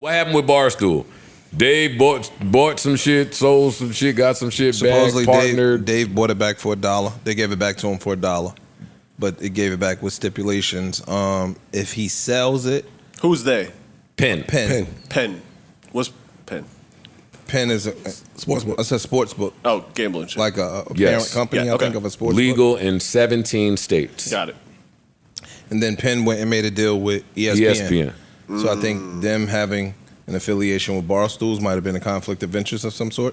What happened with Barstool? Dave bought some shit, sold some shit, got some shit Supposedly back, partnered. Dave bought it back for $1. They gave it back to him for $1, but it gave it back with stipulations. If he sells it, Who's they? Penn. Penn. What's Penn? Penn is a sports book. It's a sports book, Oh, gambling shit. like a Yes. parent company. Yeah, I think okay. of a sports Legal book. in 17 states. Got it. And then Penn went and made a deal with ESPN. ESPN. So I think them having an affiliation with Barstools might have been a conflict of interest of some sort.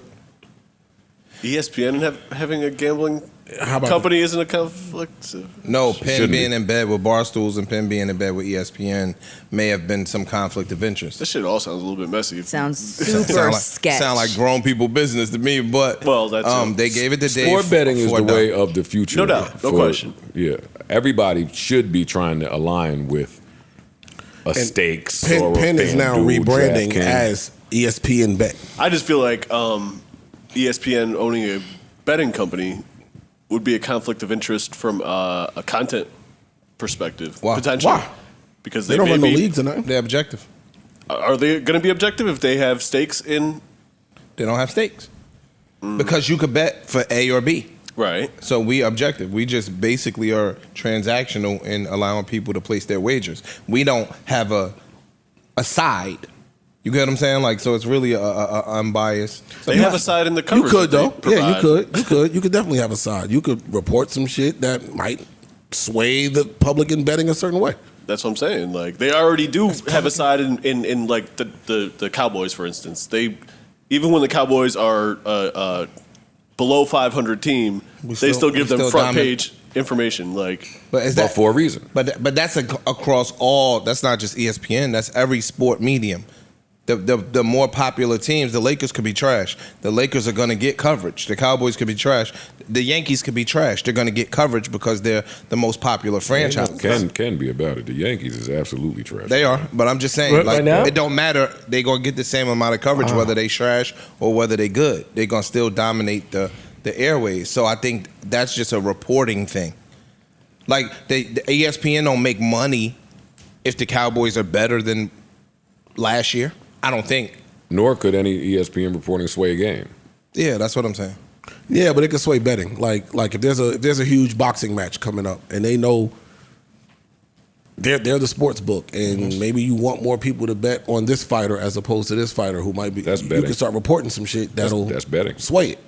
ESPN having a gambling How about company isn't a conflict. No, Penn Shouldn't being be. in bed with Barstools and Penn being in bed with ESPN may have been some conflict of interest. This shit all sounds a little bit messy. Sounds super sketch. Sound like grown people business to me, but Well, that's they gave it to Dave. Sport betting is for the $1. way of the future. No doubt. No question. Yeah. Everybody should be trying to align with a stakes. or a Penn is now FanDuel, rebranding DraftKings. as ESPN Bet. I just feel like ESPN owning a betting company would be a conflict of interest from a content perspective. Why? Potentially. Why? Because They don't may run no be- leagues or nothing. They're objective. Are they going to be objective if they have stakes in? They don't have stakes because you could bet for A or B. Right. So we objective. We just basically are transactional in allowing people to place their wagers. We don't have a side. You get what I'm saying? Like, so it's really a unbiased. They have a side in the You coverage. could that though. they Yeah, you provide. could. You could definitely have a side. You could report some shit that might sway the public in betting a certain way. That's what I'm saying. Like they already do have a side in like the Cowboys, for instance. They even when the Cowboys are below 500 team, they still give them front page information. Like, But is But that for a reason. But that's across all. That's not just ESPN. That's every sport medium. The more popular teams, the Lakers could be trash. The Lakers are going to get coverage. The Cowboys could be trash. The Yankees could be trash. They're going to get coverage because they're the most popular franchise. Can be about it. The Yankees is absolutely trash. They are, but I'm just saying, Right like, now? it don't matter. They gonna get the same amount of coverage whether they trash or whether they good. They gonna still dominate the airways. So I think that's just a reporting thing. Like the ESPN don't make money if the Cowboys are better than last year. I don't think. Nor could any ESPN reporting sway a game. Yeah, that's what I'm saying. Yeah, but it can sway betting. Like if there's a huge boxing match coming up and they know they're the sports book and maybe you want more people to bet on this fighter as opposed to this fighter who might be. That's You betting. can start reporting some shit that'll That's betting. sway it.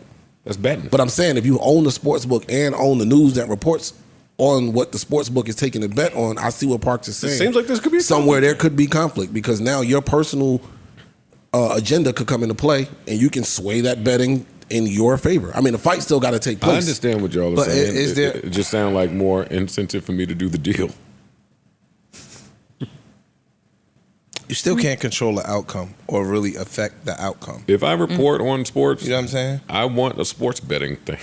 That's betting. But I'm saying if you own the sports book and own the news that reports on what the sports book is taking a bet on, I see what Parks is saying. seems like this could be a somewhere there could be conflict because now your personal agenda could come into play and you can sway that betting in your favor. I mean, the fight still got to take place. I understand what y'all are But saying. is there- It just sounds like more incentive for me to do the deal. You still can't control the outcome or really affect the outcome. If I report on sports, You know what I'm saying? I want a sports betting thing.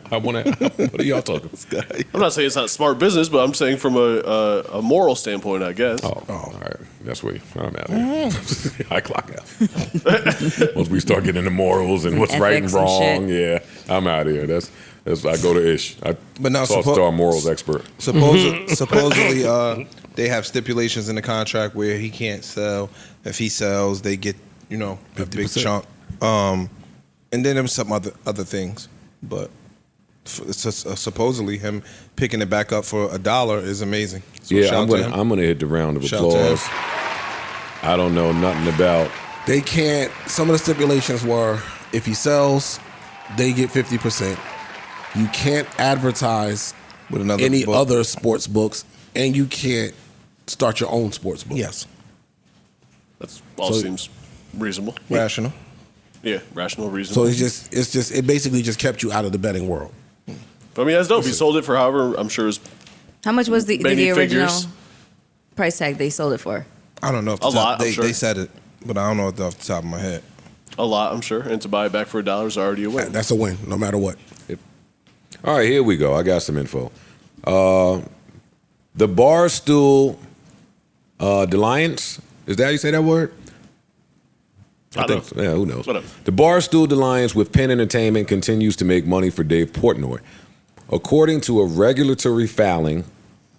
I want to. What are y'all talking about? I'm not saying it's not smart business, but I'm saying from a moral standpoint, I guess. Oh, all right. That's where I'm out here. I clock out. Once we start getting into morals and what's right and Ethics and wrong, yeah, I'm out here. That's I go to Ish. But now Toss to our morals expert. Supposedly, they have stipulations in the contract where he can't sell. If he sells, they get a big 50%. chunk. And then there was some other things, but supposedly him picking it back up for $1 is amazing. So Yeah, shout to him. I'm gonna hit the round of Shout to applause. I don't know nothing about. They can't. Some of the stipulations were if he sells, they get 50%. You can't advertise With another any book. other sports books, and you can't start your own sports book. Yes, That's all So- seems reasonable. rational. Yeah, rational, reasonable. So it basically just kept you out of the betting world. But, I mean, that's dope. He sold it for however I'm sure is How much was the Many original figures. price tag they sold it for? I don't know if A lot, I'm they sure. said it, but I don't know it off the top of my head. a lot, I'm sure. And to buy it back for $1 is already a win. That's a win, no matter what. All right, here we go. I got some info. The Barstool Alliance, is that how you say that word? I think don't so. Yeah, who knows? Whatever. The Barstool Alliance with Penn Entertainment continues to make money for Dave Portnoy. According to a regulatory filing,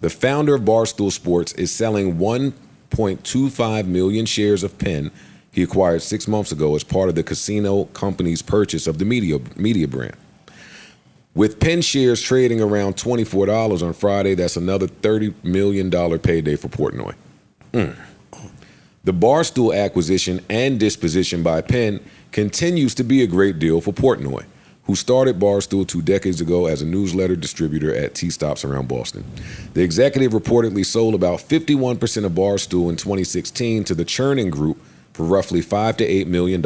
the founder of Barstool Sports is selling 1.25 million shares of Penn he acquired 6 months ago as part of the casino company's purchase of the media brand. With Penn shares trading around $24 on Friday, that's another $30 million payday for Portnoy. The Barstool acquisition and disposition by Penn continues to be a great deal for Portnoy, who started Barstool 2 decades ago as a newsletter distributor at tea stops around Boston. The executive reportedly sold about 51% of Barstool in 2016 to the Churning Group for roughly $5 to $8 million,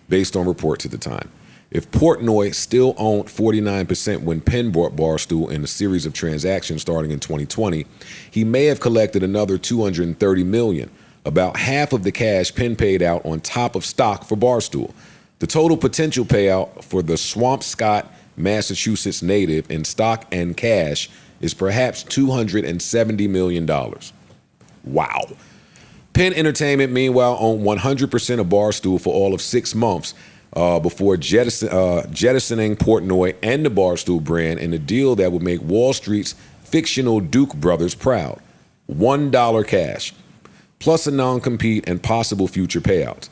based on reports at the time. If Portnoy still owned 49% when Penn bought Barstool in a series of transactions starting in 2020, he may have collected another $230 million, about half of the cash Penn paid out on top of stock for Barstool. The total potential payout for the Swampscott, Massachusetts native in stock and cash is perhaps $270 million. Wow. Penn Entertainment, meanwhile, owned 100% of Barstool for all of 6 months before jettisoning Portnoy and the Barstool brand in a deal that would make Wall Street's fictional Duke brothers proud. $1 cash, plus a non-compete and possible future payouts.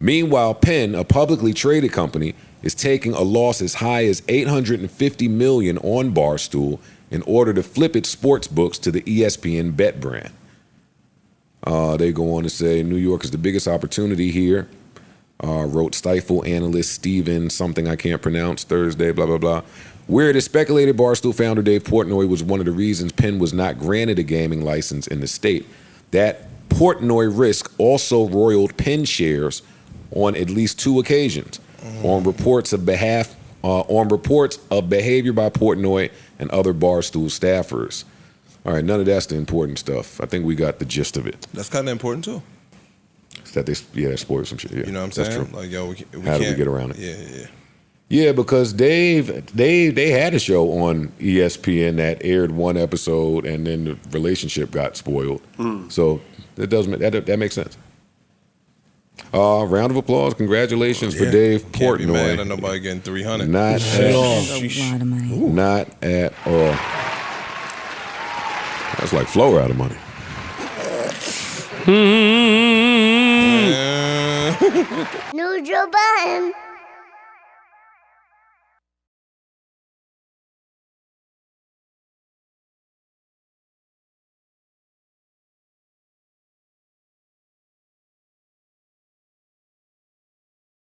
Meanwhile, Penn, a publicly traded company, is taking a loss as high as $850 million on Barstool in order to flip its sports books to the ESPN bet brand. They go on to say New York is the biggest opportunity here, wrote Stifel analyst Steven something I can't pronounce Thursday, blah, blah, blah. Where it is speculated Barstool founder Dave Portnoy was one of the reasons Penn was not granted a gaming license in the state. That Portnoy risk also roiled Penn shares on at least 2 occasions on reports of behavior by Portnoy and other Barstool staffers. All right, none of that's the important stuff. I think we got the gist of it. That's kind of important too. It's that they spoiled some shit. Yeah, You know what I'm that's saying? true. Like, yo, How do we get around it? Yeah. Yeah, because they had a show on ESPN that aired 1 episode and then the relationship got spoiled. So that makes sense. Round of applause, congratulations for Dave Can't be mad Portnoy. at nobody getting 300. Not That's at a lot of money. Not at all. That's like Flo out of money. Neutral button.